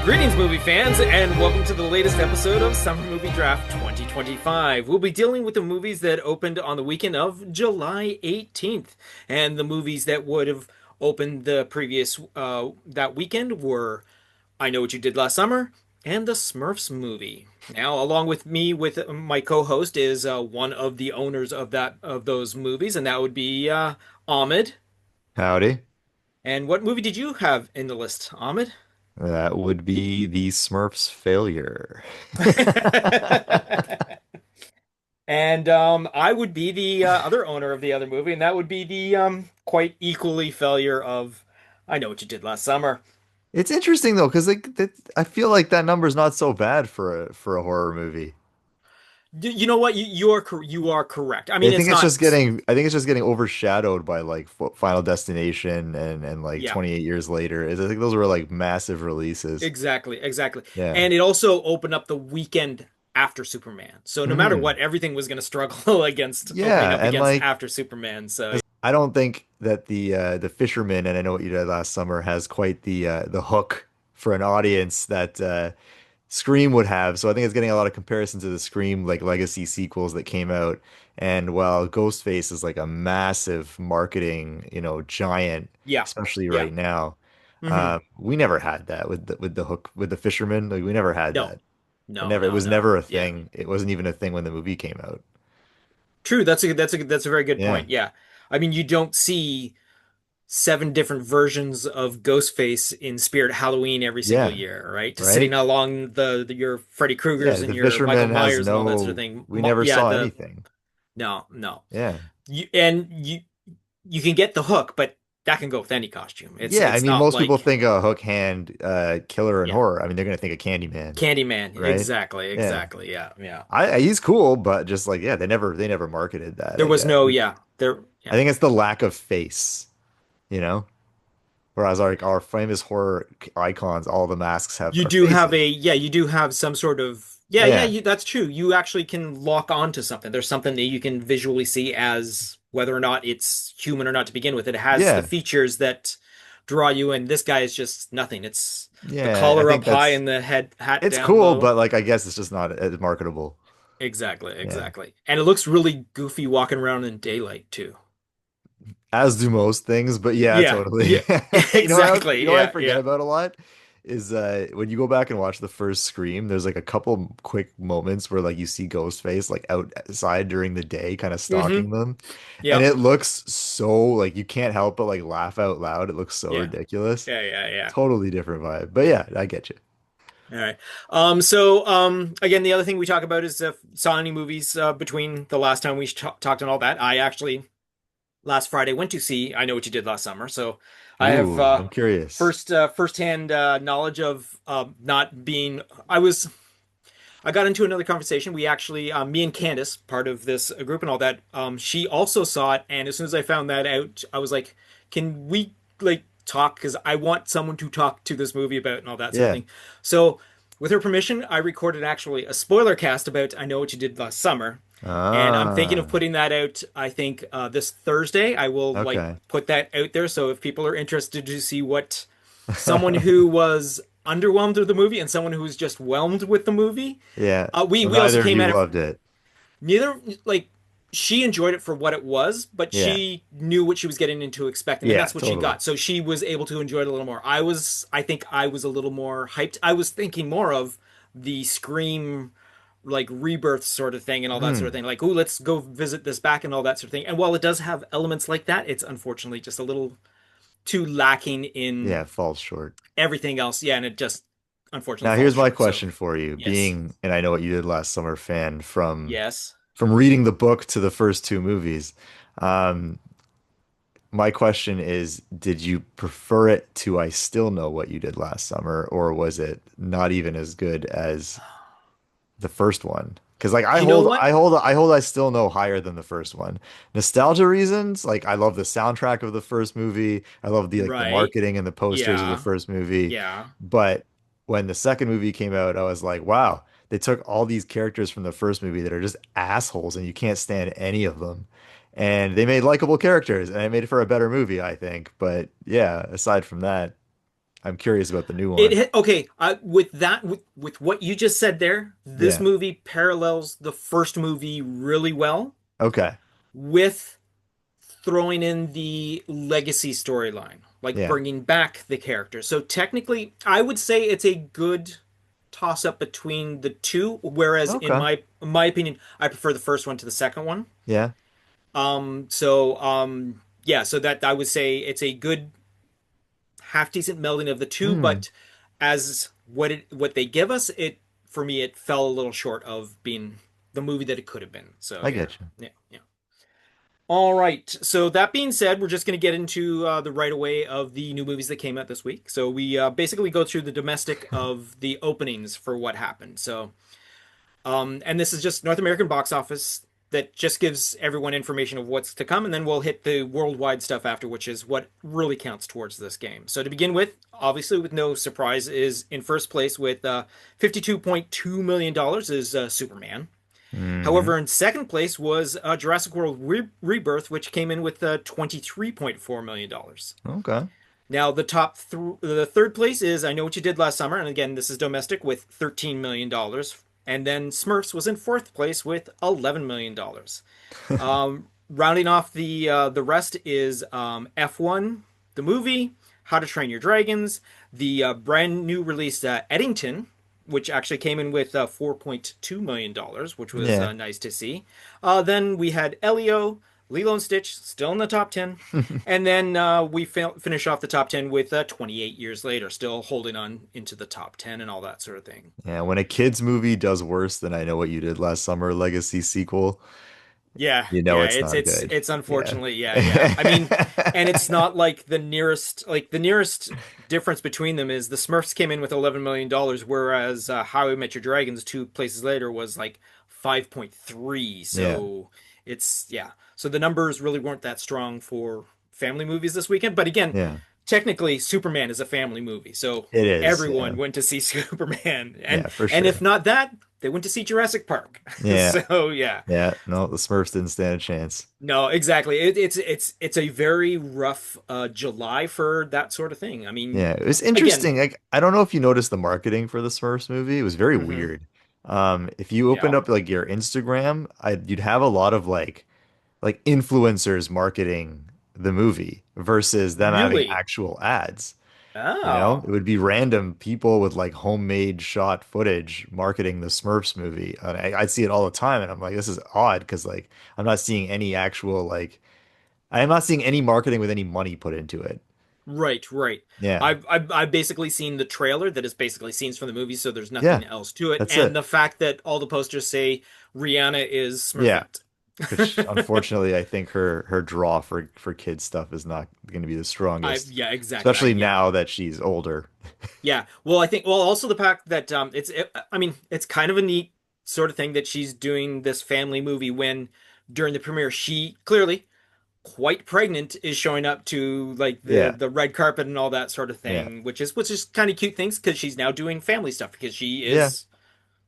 Greetings, movie fans, and welcome to the latest episode of Summer Movie Draft 2025. We'll be dealing with the movies that opened on the weekend of July 18th, and the movies that would have opened the previous that weekend were I Know What You Did Last Summer and the Smurfs movie. Now, along with me, with my co-host, is one of the owners of those movies, and that would be Ahmed. Howdy. And what movie did you have in the list, Ahmed? That would be the Smurfs failure. And I would be the other owner of the other movie, and that would be the quite equally failure of I Know What You Did Last Summer. It's interesting though, because I feel like that number's not so bad for a horror movie. You know what? You are correct. I mean, it's not. I think it's just getting overshadowed by like Final Destination and like Yeah, 28 years later. I think those were like massive releases. exactly. Yeah. And it also opened up the weekend after Superman. So no matter Hmm. what, everything was going to struggle against opening Yeah, up and against like after Superman. So I don't think that the Fisherman and I Know What You Did Last Summer has quite the hook for an audience that Scream would have. So I think it's getting a lot of comparison to the Scream like legacy sequels that came out. And while Ghostface is like a massive marketing, giant, yeah, especially yeah. right now, Hmm. we never had that with the hook with the Fisherman. Like we never had No, that. It was no. never a Yeah. thing. It wasn't even a thing when the movie came out. True. That's a very good Yeah. point. Yeah. I mean, you don't see seven different versions of Ghostface in Spirit Halloween every single Yeah. year, right? Just sitting Right? along your Freddy Yeah. Kruegers and The your Michael Fisherman has Myers and all that sort of no, thing. we never Yeah, saw the anything. no. Yeah. You can get the hook, but that can go with any costume. It's Yeah, I it's mean, not most people like think a hook hand killer in yeah, horror. I mean, they're gonna think of Candyman, Candyman. right? Yeah, Exactly. Yeah. he's cool, but just like yeah, they never marketed that. There I was guess. no yeah. There I yeah. think it's the lack of face, you know. Whereas our famous horror icons, all the masks have You are do have faces. a yeah, you do have some sort of Yeah, that's true. You actually can lock onto something. There's something that you can visually see as whether or not it's human or not to begin with. It has the yeah, features that draw you in. This guy is just nothing. It's the yeah. I collar up think high that's and the hat it's down cool, low. but like I guess it's just not as marketable. Yeah, Exactly. And it looks really goofy walking around in daylight too. as do most things, but yeah, totally. Yeah. You Exactly. know what I forget Yeah. about a lot is when you go back and watch the first Scream, there's like a couple quick moments where like you see Ghostface like outside during the day, kind of Mm-hmm. stalking them, and Yeah. it looks so like you can't help but like laugh out loud. It looks so Yeah. ridiculous. Yeah. Totally different vibe, but yeah, I get you. All right. So again, the other thing we talk about is saw any movies between the last time we talked and all that. I actually last Friday went to see I Know What You Did Last Summer, so I have Ooh, I'm curious. firsthand knowledge of not being. I got into another conversation. We actually, me and Candace, part of this group and all that, she also saw it, and as soon as I found that out, I was like, "Can we like talk? Because I want someone to talk to this movie about and all that sort of Yeah. thing." So, with her permission, I recorded actually a spoiler cast about I Know What You Did Last Summer, and I'm thinking of Ah, putting that out. I think this Thursday. I will like okay. put that out there. So if people are interested to see what someone who was underwhelmed with the movie and someone who was just whelmed with the movie. Yeah. So We also neither of came you at it loved it. neither like she enjoyed it for what it was, but Yeah. she knew what she was getting into expecting, and Yeah, that's what she totally. got. So she was able to enjoy it a little more. I think I was a little more hyped. I was thinking more of the Scream like rebirth sort of thing and all that sort of Hmm. thing. Like, oh, let's go visit this back and all that sort of thing. And while it does have elements like that, it's unfortunately just a little too lacking in Yeah, falls short. everything else. Yeah, and it just unfortunately Now, falls here's my short. So, question for you. yes. Being, and I know what you did last summer, fan Yes. from reading the book to the first two movies. Um, my question is, did you prefer it to I Still Know What You Did Last Summer, or was it not even as good as the first one? Because like You know what? I Still Know higher than the first one. Nostalgia reasons, like I love the soundtrack of the first movie. I love the Right. marketing and the posters of the Yeah. first movie. Yeah. But when the second movie came out, I was like, wow, they took all these characters from the first movie that are just assholes and you can't stand any of them. And they made likable characters and it made it for a better movie, I think. But yeah, aside from that, I'm curious about the new one. Okay. With that, with what you just said there, this Yeah. movie parallels the first movie really well Okay. with throwing in the legacy storyline, like Yeah. bringing back the character. So technically, I would say it's a good toss up between the two. Whereas Okay. in my opinion, I prefer the first one to the second one. Yeah. Yeah, so that I would say it's a good half decent melding of the two, Hmm. but as what they give us, it for me it fell a little short of being the movie that it could have been. So I yeah, get you. yeah, yeah. All right. So that being said, we're just going to get into the right away of the new movies that came out this week. So we basically go through the domestic of the openings for what happened. So and this is just North American box office that just gives everyone information of what's to come, and then we'll hit the worldwide stuff after, which is what really counts towards this game. So to begin with, obviously with no surprise, is in first place with $52.2 million is Superman. Hmm. However, in second place was Jurassic World Rebirth, which came in with $23.4 million. Okay. Now, the third place is I Know What You Did Last Summer, and again, this is domestic with $13 million. And then Smurfs was in fourth place with $11 million. Rounding off the rest is F1, the movie, How to Train Your Dragons, the brand new release Eddington, which actually came in with $4.2 million, which was Yeah. nice to see. Then we had Elio, Lilo and Stitch, still in the top 10. And then we finish off the top 10 with 28 years later, still holding on into the top 10 and all that sort of thing. Yeah. When a kids movie does worse than I Know What You Did Last Summer Legacy sequel, Yeah, you know yeah, it's not good. it's Yeah. unfortunately, yeah, yeah. I mean, and it's not like the nearest difference between them is the Smurfs came in with $11 million, whereas How I Met Your Dragons two places later was like 5.3. Yeah. So it's yeah. So the numbers really weren't that strong for family movies this weekend. But again, Yeah. technically Superman is a family movie, so It is. Yeah. everyone went to see Superman, Yeah, for and if sure. not that, they went to see Jurassic Park. Yeah. So yeah. Yeah. No, the Smurfs didn't stand a chance. No, exactly. It's a very rough July for that sort of thing. I mean, Yeah, it was again, interesting. Like, I don't know if you noticed the marketing for the Smurfs movie. It was very hmm weird. If you opened yeah, up like your Instagram, you'd have a lot of like influencers marketing the movie versus them having really. actual ads. You know, it Oh, would be random people with like homemade shot footage marketing the Smurfs movie. I'd see it all the time, and I'm like, this is odd because like I'm not seeing any actual like I'm not seeing any marketing with any money put into it. right, right. Yeah, I've basically seen the trailer that is basically scenes from the movie, so there's yeah, nothing else to it, that's and it. the fact that all the posters say Rihanna is Yeah. Smurfette. Which unfortunately I think her draw for kids stuff is not going to be the I strongest, yeah, exactly. especially Yeah. now that she's older. Yeah. Well, I think well also the fact that I mean, it's kind of a neat sort of thing that she's doing this family movie when during the premiere she clearly quite pregnant is showing up to like the Yeah, the red carpet and all that sort of yeah, thing, which is kind of cute things because she's now doing family stuff because she yeah. is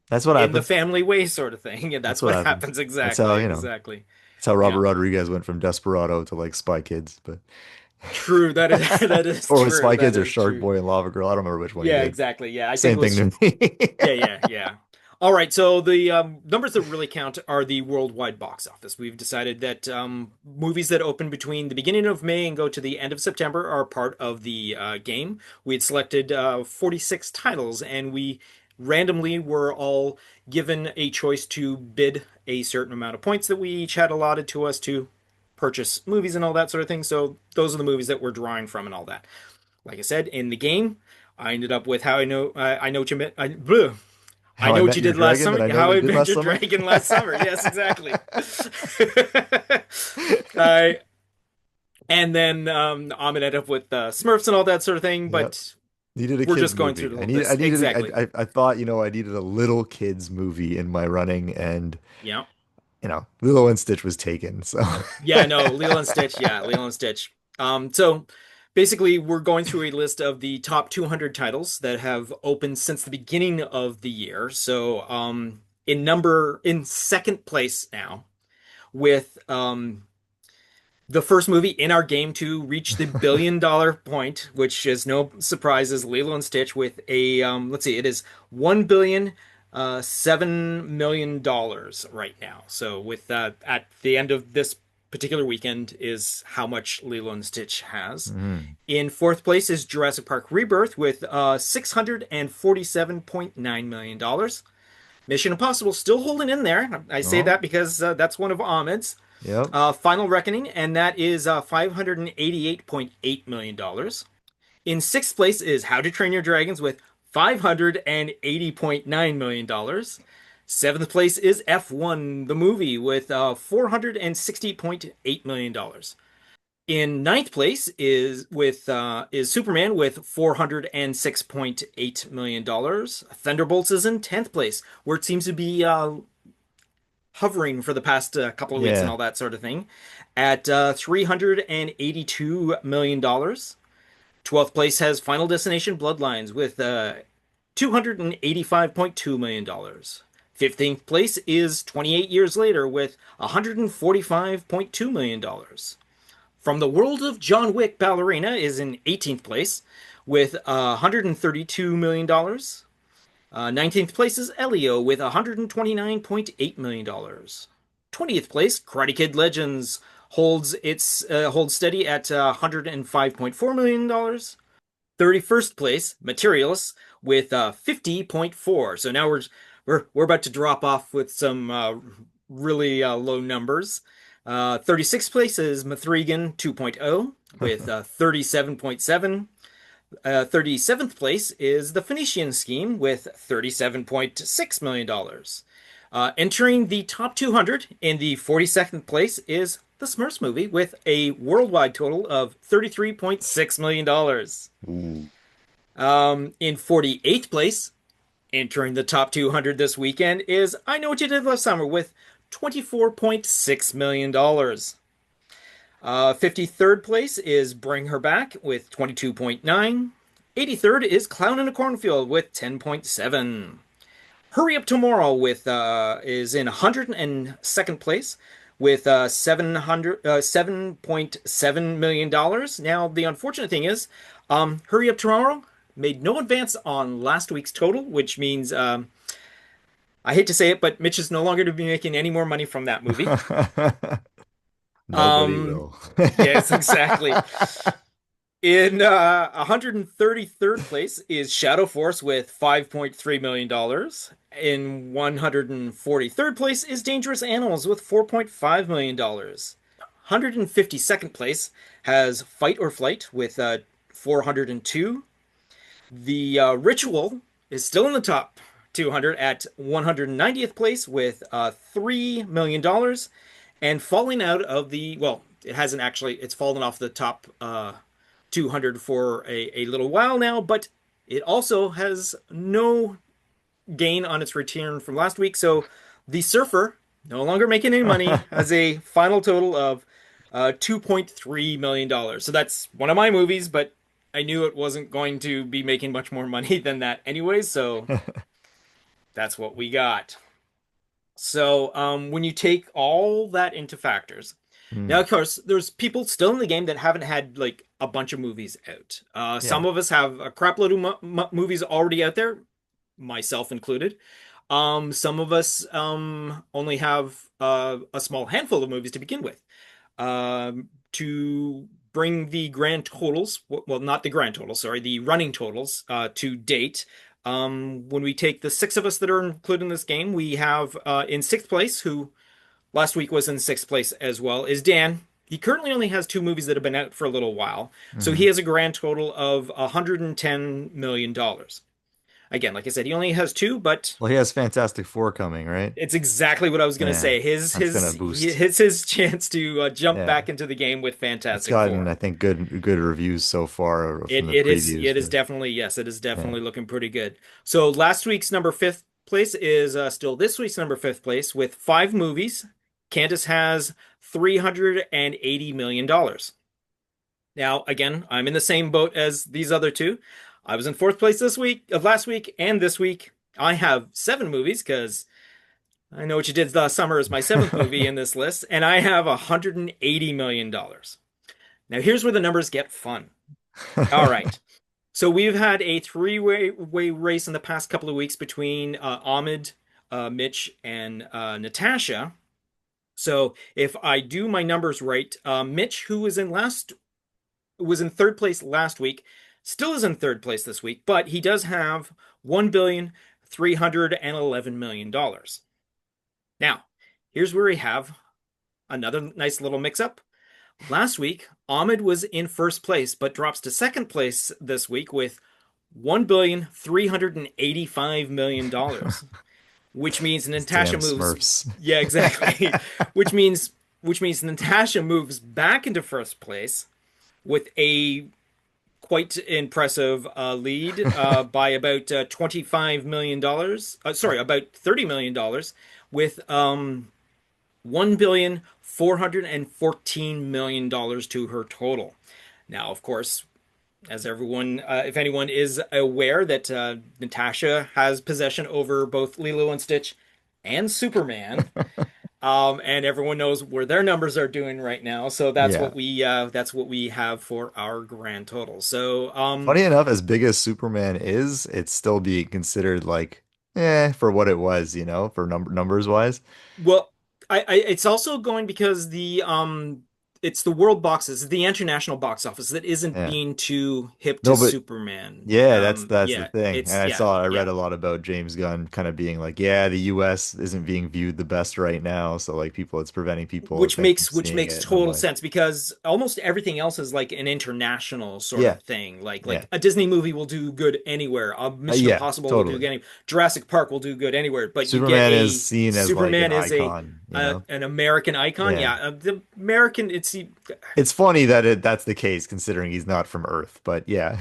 That's what in the happens. family way sort of thing, and That's that's what what happens. happens That's how, exactly, exactly. that's how Yeah. Robert Rodriguez went from Desperado to like Spy Kids, but True. That is that is or was true. Spy That Kids or is Shark true. Boy and Lava Girl. I don't remember which one he Yeah, did. exactly. Yeah, I think it Same thing was to me. yeah, yeah, yeah. All right, so the numbers that really count are the worldwide box office. We've decided that movies that open between the beginning of May and go to the end of September are part of the game. We had selected 46 titles, and we randomly were all given a choice to bid a certain amount of points that we each had allotted to us to purchase movies and all that sort of thing. So those are the movies that we're drawing from and all that. Like I said, in the game, I ended up with how I know what you meant. I How I know what Met you Your did last Dragon summer. that I know How what I you did Met last Your summer. Dragon last summer. Yes, exactly. I and then Ahmed ended up with Smurfs and all that sort of thing. Yep. But Needed a we're kids just going through movie. the whole this exactly. I thought, I needed a little kids movie in my running and Yeah, Lilo and Stitch was taken. So yeah. No, Lilo and Stitch. Yeah, Lilo and Stitch. So basically, we're going through a list of the top 200 titles that have opened since the beginning of the year. So in second place now with The first movie in our game to reach the billion-dollar point, which is no surprise, is Lilo and Stitch with a let's see, it is 1 billion $7 million right now. So with at the end of this particular weekend is how much Lilo and Stitch has. Mm. In fourth place is Jurassic Park Rebirth with $647.9 million. Mission Impossible still holding in there. I say Oh, that because that's one of Ahmed's. yep. Final Reckoning, and that is $588.8 million. In sixth place is How to Train Your Dragons with $580.9 million. Seventh place is F1, the movie, with $460.8 million. In ninth place is Superman with $406.8 million. Thunderbolts is in 10th place, where it seems to be hovering for the past couple of weeks and Yeah. all that sort of thing, at $382 million. 12th place has Final Destination Bloodlines with $285.2 million. 15th place is 28 Years Later with $145.2 million. From the World of John Wick, Ballerina is in 18th place with $132 million. 19th place is Elio with $129.8 million. 20th place, Karate Kid Legends holds steady at $105.4 million. 31st place, Materials with 50.4. So now we're about to drop off with some really low numbers. 36th place is Mithrigan 2.0 with 37.7. 37th place is the Phoenician Scheme with $37.6 million. Entering the top 200 in the 42nd place is the Smurfs movie with a worldwide total of $33.6 million. Ooh. In 48th place, entering the top 200 this weekend, is I Know What You Did Last Summer with $24.6 million. 53rd place is Bring Her Back with 22.9. 83rd is Clown in a Cornfield with 10.7. Hurry Up Tomorrow with is in 102nd place with 7.7 million dollars. Now the unfortunate thing is, Hurry Up Tomorrow made no advance on last week's total, which means I hate to say it, but Mitch is no longer to be making any more money from that movie. Nobody Um, will. yes, exactly. In 133rd place is Shadow Force with $5.3 million. In 143rd place is Dangerous Animals with $4.5 million. 152nd place has Fight or Flight with 402. The Ritual is still in the top 200 at 190th place with $3 million. And falling out of the, well, it hasn't actually, it's fallen off the top 200 for a little while now, but it also has no gain on its return from last week. So the Surfer, no longer making any money, has a final total of $2.3 million. So that's one of my movies, but I knew it wasn't going to be making much more money than that anyways, so that's what we got. So when you take all that into factors, now Hmm. of course there's people still in the game that haven't had like a bunch of movies out. Yeah. Some of us have a crap load of movies already out there, myself included. Some of us only have a small handful of movies to begin with. To bring the grand totals, well, not the grand totals, sorry, the running totals to date. When we take the six of us that are included in this game, we have in sixth place, who last week was in sixth place as well, is Dan. He currently only has two movies that have been out for a little while, so he Hmm. has a grand total of $110 million. Again, like I said, he only has two, but Well, he has Fantastic Four coming, right? it's exactly what I was gonna Yeah. say. His That's gonna his boost. his chance to jump Yeah. back into the game with It's Fantastic gotten, Four. I think, good reviews so far from It the it is previews, it is but definitely, yes, it is yeah. definitely looking pretty good. So last week's number fifth place is still this week's number fifth place with five movies. Candace has $380 million. Now, again, I'm in the same boat as these other two. I was in fourth place this week of last week and this week. I have seven movies because I Know What You Did Last Summer is my seventh movie in this list, and I have $180 million. Now, here's where the numbers get fun. All right. So we've had a three-way race in the past couple of weeks between Ahmed, Mitch, and Natasha. So if I do my numbers right, Mitch, who was in third place last week, still is in third place this week, but he does have $1,311,000,000. Now, here's where we have another nice little mix-up. Last week, Ahmed was in first place, but drops to second place this week with $1,385,000,000, which means These Natasha damn moves. Smurfs. Yeah, exactly. Which means Natasha moves back into first place with a quite impressive lead by about $25 million. Sorry, about $30 million, with $1,414,000,000 to her total. Now, of course, as everyone, if anyone is aware, that Natasha has possession over both Lilo and Stitch and Superman, and everyone knows where their numbers are doing right now. So Yeah. that's what we have for our grand total. So, Funny enough, as big as Superman is, it's still being considered like, for what it was, for numbers wise. well, it's also going because it's the world boxes, the international box office that isn't Yeah. being too hip to No, but Superman. yeah, that's the Yeah, thing. And it's yeah, I read yeah. a lot about James Gunn kind of being like, yeah, the US isn't being viewed the best right now. So like it's preventing people, I think, from Which seeing makes it. And I'm total like, sense because almost everything else is like an international sort yeah, of thing. yeah, Like a Disney movie will do good anywhere. A Mission yeah, Impossible will do totally. good anywhere. Jurassic Park will do good anywhere. But you get Superman is a seen as like an Superman is icon, you know? an American icon. Yeah. Yeah, the American. It's It's funny that that's the case considering he's not from Earth, but yeah.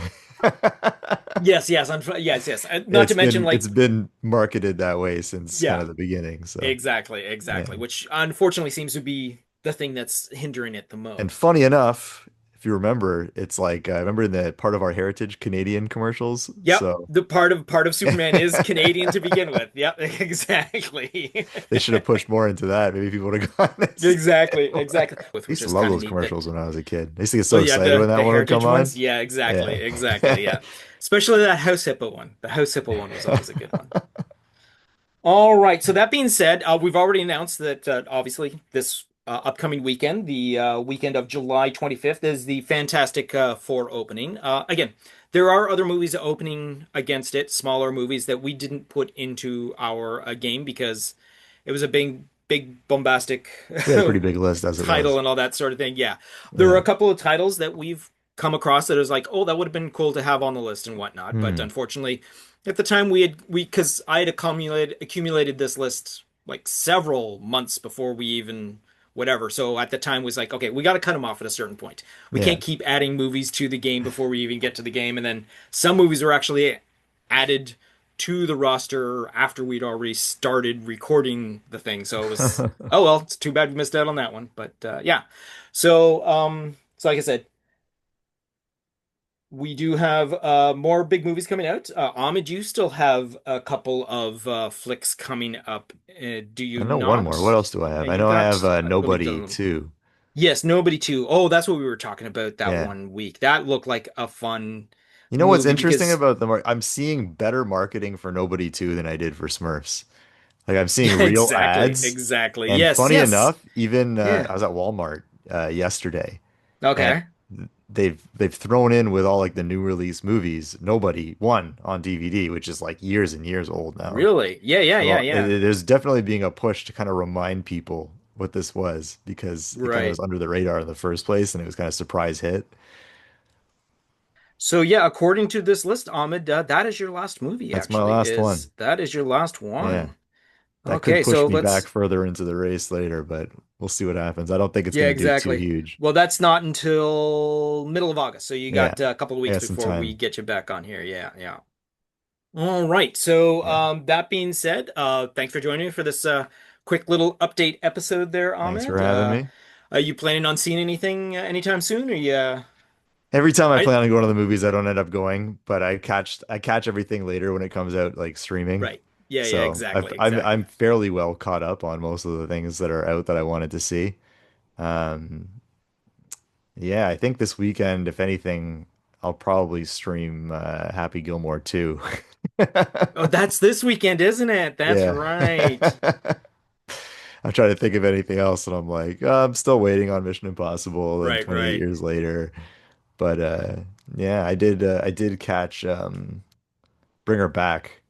yes, yes, yes, yes. Not to mention It's like been marketed that way since kind yeah, of the beginning. So exactly, yeah. exactly. Which unfortunately seems to be the thing that's hindering it the And most. funny enough, if you remember, it's like remember in the part of our heritage Canadian commercials. Yep, So the part of Superman is Canadian to begin with. Yep, exactly. they should have pushed more into that. Maybe people would have gone to see Exactly, it more. exactly. I Which used to is love kind of those neat that commercials when I was a kid. I used to get oh so yeah, excited when that the one would come heritage on. ones. Yeah, exactly, Yeah. exactly. Yeah. Especially that House Hippo one. The House Hippo one was always a good one. All right. So that being said, we've already announced that obviously this upcoming weekend, the weekend of July 25th, is the Fantastic Four opening. Again, there are other movies opening against it, smaller movies that we didn't put into our game because it was a big bombastic We had a pretty big list as it title was. and all that sort of thing. Yeah, there are Yeah. a couple of titles that we've come across that is like, oh, that would have been cool to have on the list and whatnot. But Hmm. unfortunately, at the time we because I had accumulated this list like several months before we even whatever. So at the time was like, okay, we got to cut them off at a certain point. We Yeah. can't keep adding movies to the game before we even get to the game. And then some movies are actually added to the roster after we'd already started recording the thing. So it was, oh well, it's too bad we missed out on that one. But yeah. So like I said, we do have more big movies coming out. Ahmed, you still have a couple of flicks coming up. Do I you know one more. What not? else do I have? I You know I have got, I believe, Nobody the too. yes, Nobody Too. Oh, that's what we were talking about that Yeah. one week. That looked like a fun You know what's movie interesting because about I'm seeing better marketing for Nobody 2 than I did for Smurfs. Like I'm seeing yeah, real exactly, ads, exactly. and Yes, funny yes. enough, even Yeah. I was at Walmart yesterday, and Okay. they've thrown in with all like the new release movies, Nobody one on DVD, which is like years and years old now. Really? Yeah, yeah, yeah, So yeah. there's definitely being a push to kind of remind people what this was because it kind of was Right. under the radar in the first place, and it was kind of surprise hit. So yeah, according to this list, Ahmed, that is your last movie, That's my actually. last one. Is that is your last Yeah. one? That could Okay, push so me back let's further into the race later, but we'll see what happens. I don't think it's yeah, going to do too exactly. huge. Well, that's not until middle of August, so you Yeah, got a couple of I weeks got some before we time. get you back on here. Yeah, yeah. All right. So Yeah. that being said, thanks for joining me for this quick little update episode there, Thanks for Ahmed. having me. Are you planning on seeing anything anytime soon? Or you Every time I I plan on going to the movies, I don't end up going, but I catch everything later when it comes out like streaming. right. Yeah, yeah, So exactly, I'm exactly. fairly well caught up on most of the things that are out that I wanted to see. Um, yeah, I think this weekend, if anything, I'll probably stream Happy Gilmore 2. Oh, that's this weekend, isn't it? That's Yeah. right. I'm trying to think of anything else, and I'm like, I'm still waiting on Mission Impossible and Right, 28 right. years later. But yeah, I did catch Bring Her Back,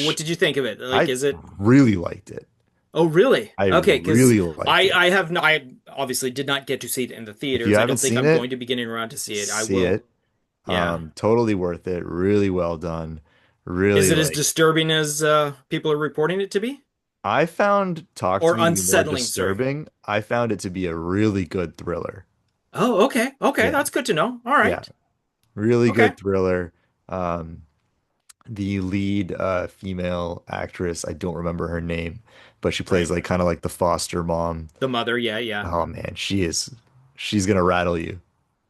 What which did you think of it? Like, I is it? really liked it. Oh, really? I Okay, because really liked it. I obviously did not get to see it in the If you theaters. I haven't don't think seen I'm going it, to be getting around to see it. I see will. it. Yeah. Totally worth it. Really well done. Is Really it as like disturbing as people are reporting it to be? I found Talk to Or Me to be more unsettling, sorry. disturbing. I found it to be a really good thriller. Oh, okay. Okay, Yeah. that's good to know. All Yeah. right. Really Okay. good thriller. Um, the lead female actress, I don't remember her name, but she plays Right. like kind of like the foster mom. The mother, yeah, yeah. Oh man, she's gonna rattle you.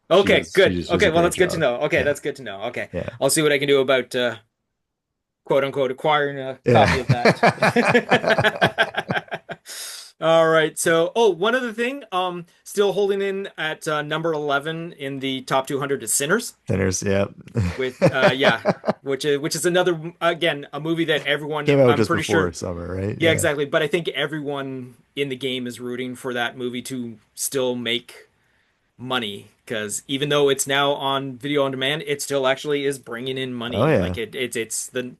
Okay, good. She does a Okay, well great that's good to job. know. Okay, Yeah. that's good to know. Okay. Yeah. I'll see what I can do about quote unquote acquiring a copy of that. Yeah. All right. So, oh, one other thing, still holding in at number 11 in the top 200 is Sinners Sinners, yeah. with yeah, which is another again, a movie that everyone Came out I'm just pretty before sure summer, right? yeah, Yeah. exactly, but I think everyone in the game is rooting for that movie to still make money because even though it's now on video on demand, it still actually is bringing in Oh money. Like yeah. it's the,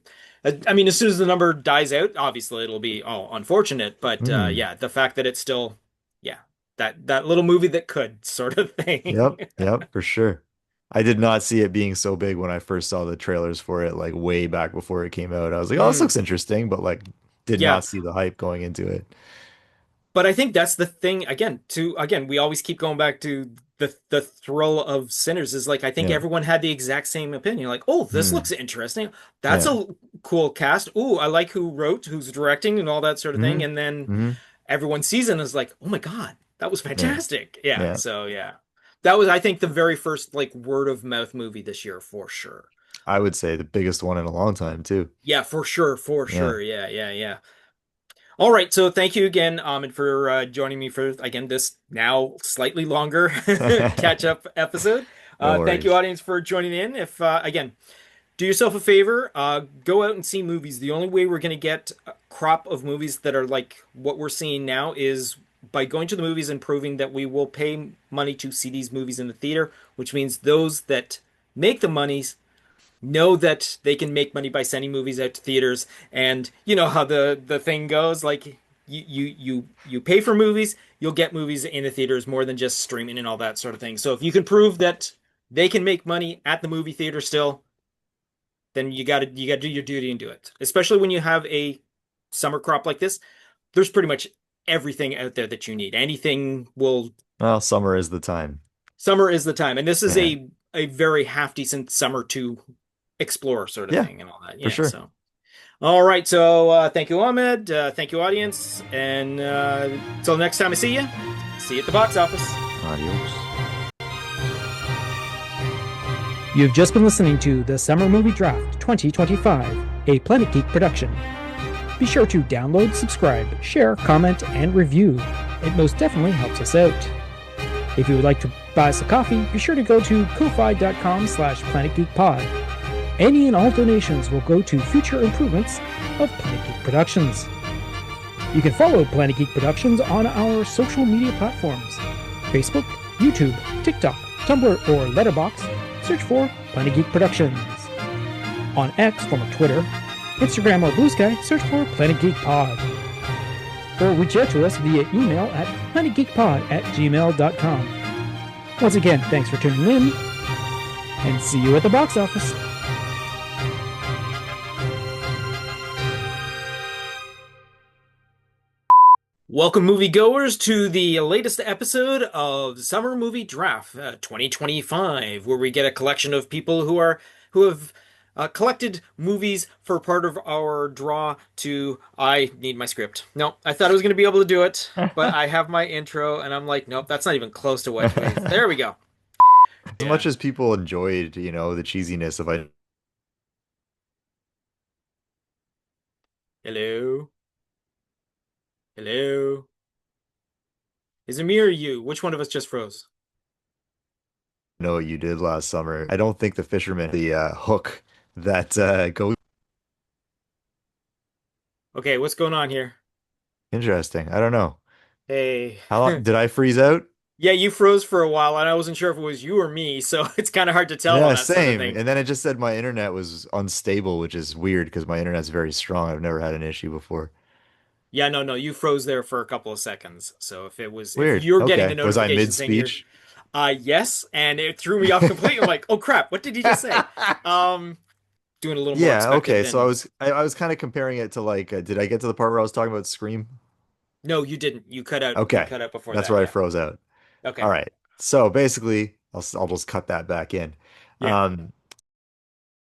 I mean, as soon as the number dies out, obviously it'll be oh unfortunate, but Hmm. yeah, the fact that it's still, yeah, that little movie that could sort of thing. Yep. Yep, for sure. I did not see it being so big when I first saw the trailers for it, like way back before it came out. I was like, oh, this Mm, looks interesting, but like did yeah, not see the hype going into it. but I think that's the thing again. To again, we always keep going back to the thrill of Sinners is like I think Yeah. everyone had the exact same opinion. Like, oh, this Hmm. looks interesting. That's Yeah. a cool cast. Ooh, I like who wrote, who's directing, and all that sort of thing. Hmm. And then Hmm. everyone sees it and is like, oh my God, that was Yeah. fantastic. Yeah. Yeah. So yeah, that was I think the very first like word of mouth movie this year for sure. I would say the biggest one in a long time too. Yeah, for sure, for Yeah. sure. Yeah, yeah, yeah. All right, so thank you again, Ahmed, for joining me for again this now slightly longer catch up episode. No Thank you, worries. audience, for joining in. If again, do yourself a favor, go out and see movies. The only way we're going to get a crop of movies that are like what we're seeing now is by going to the movies and proving that we will pay money to see these movies in the theater, which means those that make the monies know that they can make money by sending movies out to theaters, and you know how the thing goes, like you pay for movies, you'll get movies in the theaters more than just streaming and all that sort of thing. So if you can prove that they can make money at the movie theater still, then you got to do your duty and do it, especially when you have a summer crop like this. There's pretty much everything out there that you need. Anything will. Well, summer is the time. Summer is the time, and this is Yeah. a very half decent summer to explore sort of Yeah, thing and all that. for Yeah, sure. so all right. So thank you, Ahmed. Thank you, audience. And until next time I see you at the box office. Adios. You've just been listening to the Summer Movie Draft 2025, a Planet Geek production. Be sure to download, subscribe, share, comment, and review. It most definitely helps us out. If you would like to buy us a coffee, be sure to go to ko-fi.com/planetgeekpod. Any and all donations will go to future improvements of Planet Geek Productions. You can follow Planet Geek Productions on our social media platforms: Facebook, YouTube, TikTok, Tumblr, or Letterboxd. Search for Planet Geek Productions. On X, former Twitter, Instagram, or Blue Sky, search for Planet Geek Pod. Or reach out to us via email at planetgeekpod@gmail.com. Once again, thanks for tuning in, and see you at the box office. Welcome, moviegoers, to the latest episode of Summer Movie Draft 2025, where we get a collection of people who have collected movies for part of our draw to. I need my script. No, I thought I was going to be able to do it, but I have my intro, and I'm like, nope, that's not even close to what we. As There we go. much Yeah. as people enjoyed, the cheesiness of I Hello? Hello? Is it me or you? Which one of us just froze? Know what you did last summer. I don't think the fisherman, the hook that goes. Okay, what's going on here? Interesting. I don't know. Hey. How long did I freeze out? Yeah, you froze for a while, and I wasn't sure if it was you or me, so it's kind of hard to tell on Yeah, that sort of same. thing. And then it just said my internet was unstable, which is weird because my internet's very strong. I've never had an issue before. Yeah, no, no, you froze there for a couple of seconds. So if Weird. you're getting the Okay. Was I notification saying you're, mid-speech? yes, and it threw me off completely. I'm like, oh crap, what did he just say? Um, Doing a little more Yeah, expected okay. So I than. was I was kind of comparing it to like did I get to the part where I was talking about Scream? No, you didn't. You cut out. You Okay. cut out before That's that. where I Yeah. froze out. Okay. All right. So basically, I'll just cut that back in. Yeah.